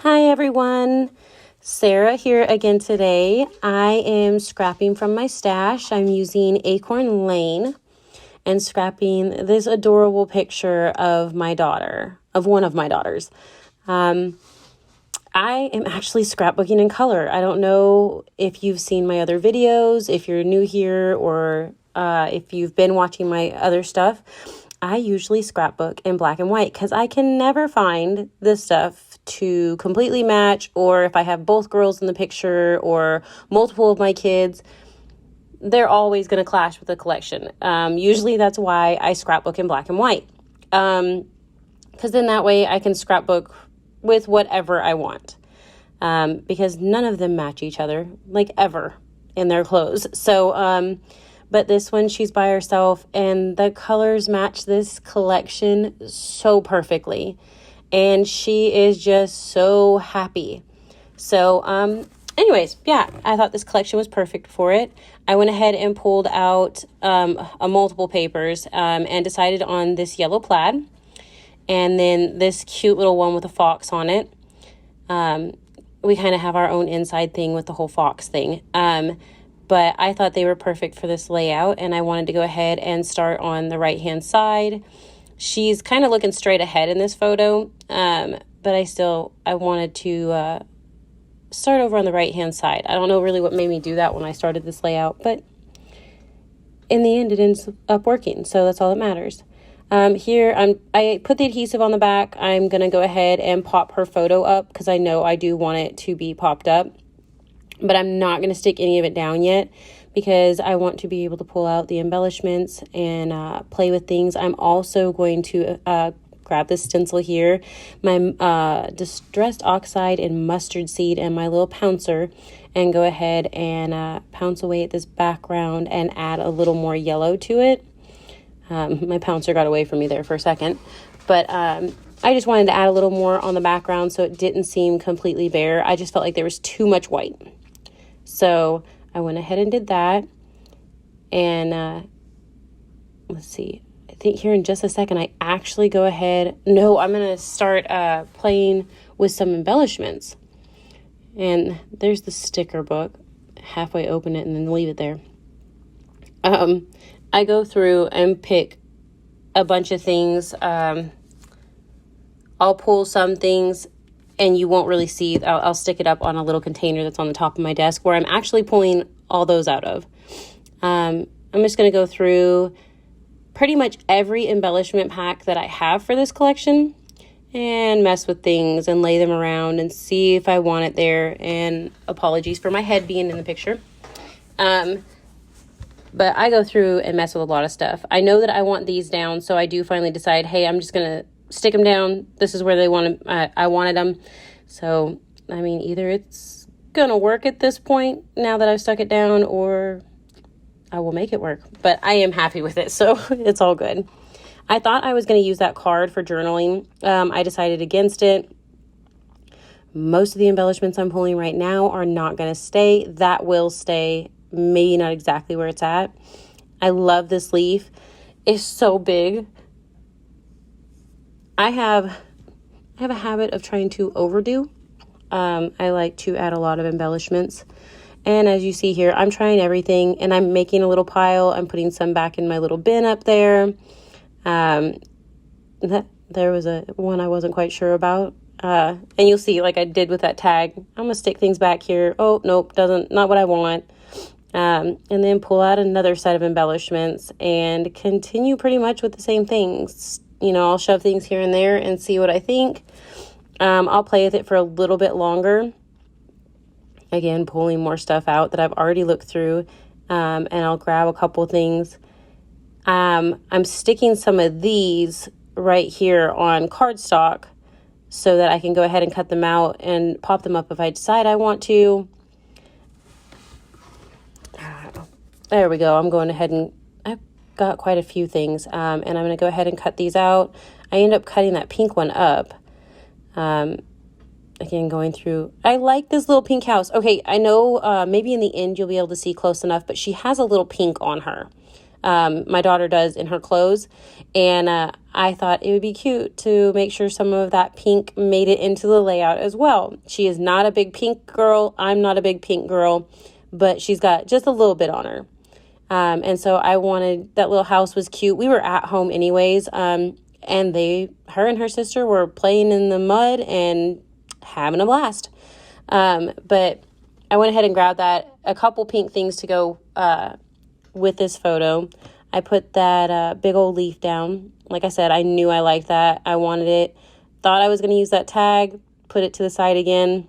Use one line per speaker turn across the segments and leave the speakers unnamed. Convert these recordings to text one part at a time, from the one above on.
Hi everyone, Sarah here again today. I am scrapping from my stash. I'm using Acorn Lane and scrapping this adorable picture of my daughter, of one of my daughters. I am actually scrapbooking in color. I don't know if you've seen my other videos, if you're new here, or if you've been watching my other stuff. I usually scrapbook in black and white because I can never find this stuff to completely match, or if I have both girls in the picture or multiple of my kids, they're always going to clash with the collection. Usually that's why I scrapbook in black and white, because then that way I can scrapbook with whatever I want, because none of them match each other, like ever, in their clothes. So, but this one, she's by herself, and the colors match this collection so perfectly. And she is just so happy. So, anyways, yeah, I thought this collection was perfect for it. I went ahead and pulled out multiple papers and decided on this yellow plaid. And then this cute little one with a fox on it. We kind of have our own inside thing with the whole fox thing. But I thought they were perfect for this layout, and I wanted to go ahead and start on the right-hand side. She's kind of looking straight ahead in this photo, but I wanted to start over on the right-hand side. I don't know really what made me do that when I started this layout, but in the end, it ends up working, so that's all that matters. Here, I put the adhesive on the back. I'm going to go ahead and pop her photo up because I know I do want it to be popped up. But I'm not going to stick any of it down yet because I want to be able to pull out the embellishments and play with things. I'm also going to grab this stencil here, my Distressed Oxide and Mustard Seed and my little pouncer, and go ahead and pounce away at this background and add a little more yellow to it. My pouncer got away from me there for a second, but I just wanted to add a little more on the background so it didn't seem completely bare. I just felt like there was too much white. So I went ahead and did that. And let's see. I think here in just a second, I actually go ahead. No, I'm going to start playing with some embellishments. And there's the sticker book. Halfway open it and then leave it there. I go through and pick a bunch of things. I'll pull some things and you won't really see. I'll stick it up on a little container that's on the top of my desk where I'm actually pulling all those out of. I'm just going to go through pretty much every embellishment pack that I have for this collection and mess with things and lay them around and see if I want it there. And apologies for my head being in the picture. But I go through and mess with a lot of stuff. I know that I want these down, so I do finally decide, hey, I'm just going to stick them down. This is where they want to, I wanted them. So, I mean, either it's going to work at this point now that I've stuck it down, or I will make it work. But I am happy with it, so it's all good. I thought I was going to use that card for journaling. I decided against it. Most of the embellishments I'm pulling right now are not going to stay. That will stay, maybe not exactly where it's at. I love this leaf. It's so big. I have a habit of trying to overdo. I like to add a lot of embellishments. And as you see here, I'm trying everything, and I'm making a little pile. I'm putting some back in my little bin up there. There was one I wasn't quite sure about. And you'll see, like I did with that tag, I'm going to stick things back here. Oh, nope, not what I want. And then pull out another set of embellishments and continue pretty much with the same things. You know, I'll shove things here and there and see what I think. I'll play with it for a little bit longer. Again, pulling more stuff out that I've already looked through. And I'll grab a couple things. I'm sticking some of these right here on cardstock so that I can go ahead and cut them out and pop them up if I decide I want to. There we go. I'm going ahead and I've got quite a few things. And I'm going to go ahead and cut these out. I end up cutting that pink one up. Again, going through. I like this little pink house. Okay, I know maybe in the end you'll be able to see close enough, but she has a little pink on her. My daughter does in her clothes. And I thought it would be cute to make sure some of that pink made it into the layout as well. She is not a big pink girl. I'm not a big pink girl, but she's got just a little bit on her. And so I wanted, that little house was cute. We were at home anyways. And her and her sister were playing in the mud and having a blast. But I went ahead and grabbed a couple pink things to go, with this photo. I put that, big old leaf down. Like I said, I knew I liked that. I wanted it. Thought I was going to use that tag, put it to the side again.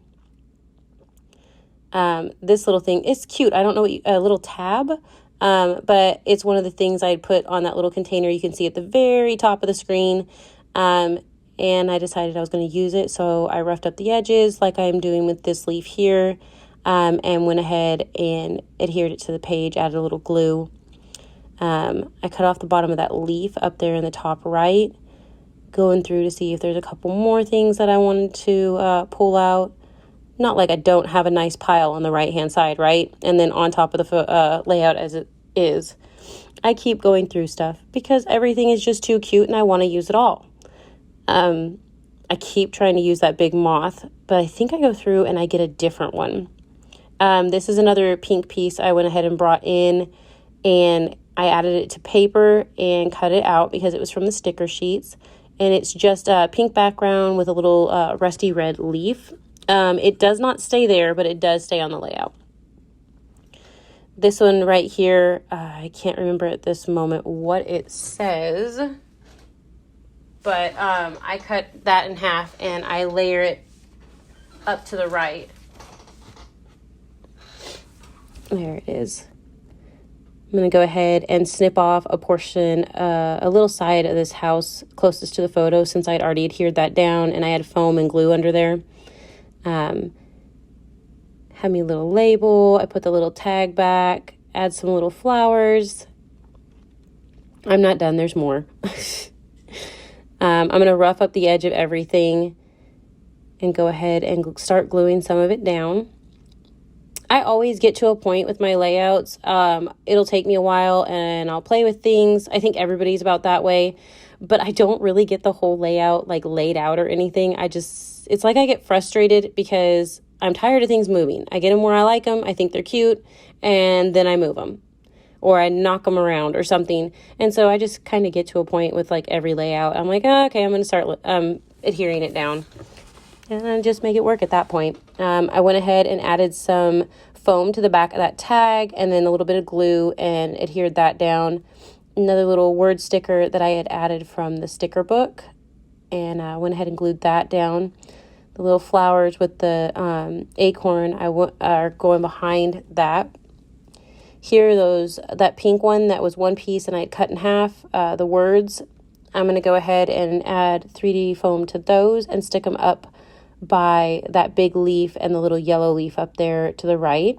This little thing is cute. I don't know a little tab. But it's one of the things I'd put on that little container you can see at the very top of the screen. And I decided I was going to use it. So I roughed up the edges like I'm doing with this leaf here. And went ahead and adhered it to the page, added a little glue. I cut off the bottom of that leaf up there in the top right, going through to see if there's a couple more things that I wanted to pull out. Not like I don't have a nice pile on the right-hand side, right? And then on top of the layout as it is. I keep going through stuff because everything is just too cute and I want to use it all. I keep trying to use that big moth, but I think I go through and I get a different one. This is another pink piece I went ahead and brought in, and I added it to paper and cut it out because it was from the sticker sheets. And it's just a pink background with a little rusty red leaf. It does not stay there, but it does stay on the layout. This one right here, I can't remember at this moment what it says, but I cut that in half and I layer it up to the right. There it is. I'm going to go ahead and snip off a portion, a little side of this house closest to the photo since I'd already adhered that down and I had foam and glue under there. Had me a little label. I put the little tag back, add some little flowers. I'm not done. There's more. I'm going to rough up the edge of everything and go ahead and start gluing some of it down. I always get to a point with my layouts. It'll take me a while and I'll play with things. I think everybody's about that way, but I don't really get the whole layout like laid out or anything. It's like I get frustrated because I'm tired of things moving. I get them where I like them. I think they're cute and then I move them or I knock them around or something. And so I just kind of get to a point with like every layout. I'm like, oh, okay, I'm going to start adhering it down. And then just make it work at that point. I went ahead and added some foam to the back of that tag and then a little bit of glue and adhered that down. Another little word sticker that I had added from the sticker book. And I went ahead and glued that down. The little flowers with the acorn are going behind that. Here, that pink one that was one piece and I had cut in half, the words. I'm going to go ahead and add 3D foam to those and stick them up by that big leaf and the little yellow leaf up there to the right.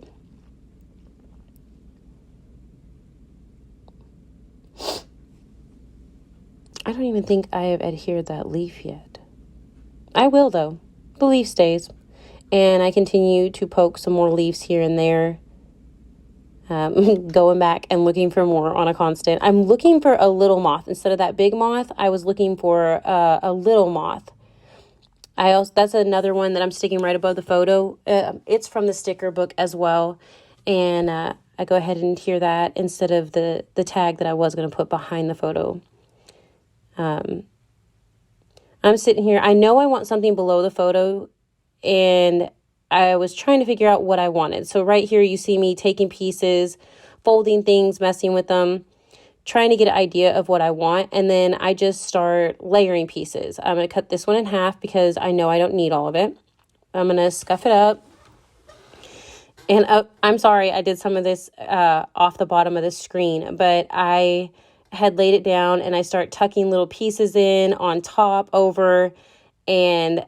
I don't even think I have adhered that leaf yet. I will though. The leaf stays. And I continue to poke some more leaves here and there. Going back and looking for more on a constant. I'm looking for a little moth. Instead of that big moth, I was looking for a little moth. That's another one that I'm sticking right above the photo. It's from the sticker book as well. And I go ahead and adhere that instead of the tag that I was going to put behind the photo. I'm sitting here. I know I want something below the photo. And I was trying to figure out what I wanted. So right here you see me taking pieces, folding things, messing with them, trying to get an idea of what I want, and then I just start layering pieces. I'm going to cut this one in half because I know I don't need all of it. I'm going to scuff it up. And I'm sorry, I did some of this off the bottom of the screen, but I had laid it down and I start tucking little pieces in on top, over, and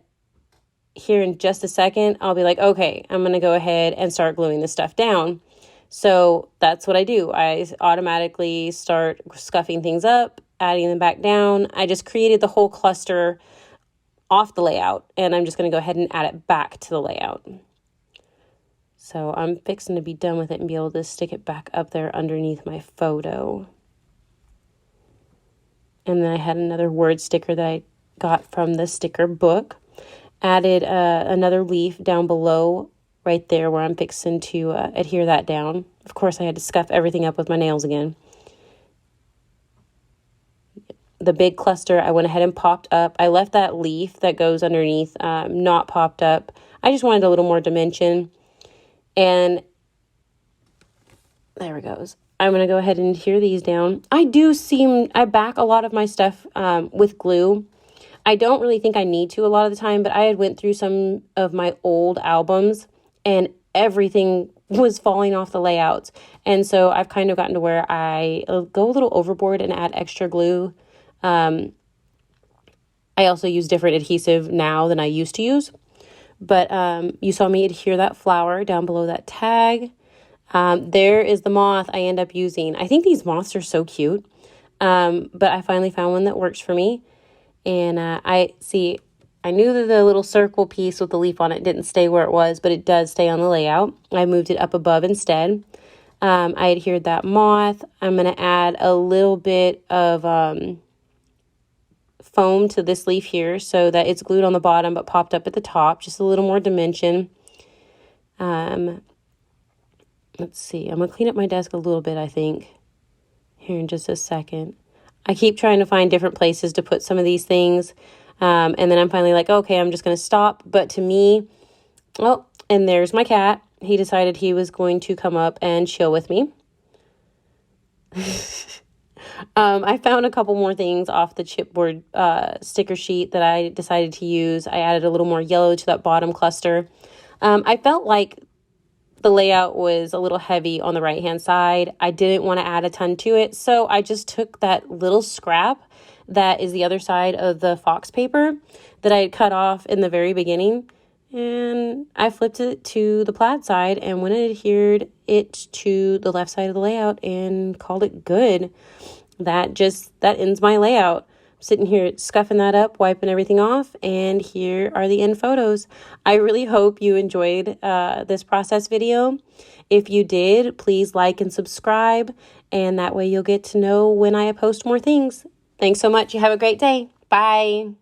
here in just a second, I'll be like, okay, I'm going to go ahead and start gluing this stuff down. So that's what I do. I automatically start scuffing things up, adding them back down. I just created the whole cluster off the layout, and I'm just going to go ahead and add it back to the layout. So I'm fixing to be done with it and be able to stick it back up there underneath my photo. And then I had another word sticker that I got from the sticker book. Added another leaf down below right there where I'm fixing to adhere that down. Of course, I had to scuff everything up with my nails again. The big cluster, I went ahead and popped up. I left that leaf that goes underneath not popped up. I just wanted a little more dimension. And there it goes. I'm going to go ahead and adhere these down. I back a lot of my stuff with glue. I don't really think I need to a lot of the time, but I had went through some of my old albums and everything was falling off the layouts. And so I've kind of gotten to where I go a little overboard and add extra glue. I also use different adhesive now than I used to use. But you saw me adhere that flower down below that tag. There is the moth I end up using. I think these moths are so cute. But I finally found one that works for me. And I knew that the little circle piece with the leaf on it didn't stay where it was, but it does stay on the layout. I moved it up above instead. I adhered that moth. I'm going to add a little bit of foam to this leaf here so that it's glued on the bottom but popped up at the top. Just a little more dimension. Let's see. I'm going to clean up my desk a little bit, I think, here in just a second. I keep trying to find different places to put some of these things. And then I'm finally like, okay, I'm just going to stop. But to me, oh, and there's my cat. He decided he was going to come up and chill with me. I found a couple more things off the chipboard sticker sheet that I decided to use. I added a little more yellow to that bottom cluster. I felt like the layout was a little heavy on the right-hand side. I didn't want to add a ton to it, so I just took that little scrap that is the other side of the fox paper that I had cut off in the very beginning, and I flipped it to the plaid side and went and adhered it to the left side of the layout and called it good. That ends my layout. Sitting here scuffing that up, wiping everything off, and here are the end photos. I really hope you enjoyed this process video. If you did, please like and subscribe, and that way you'll get to know when I post more things. Thanks so much. You have a great day. Bye.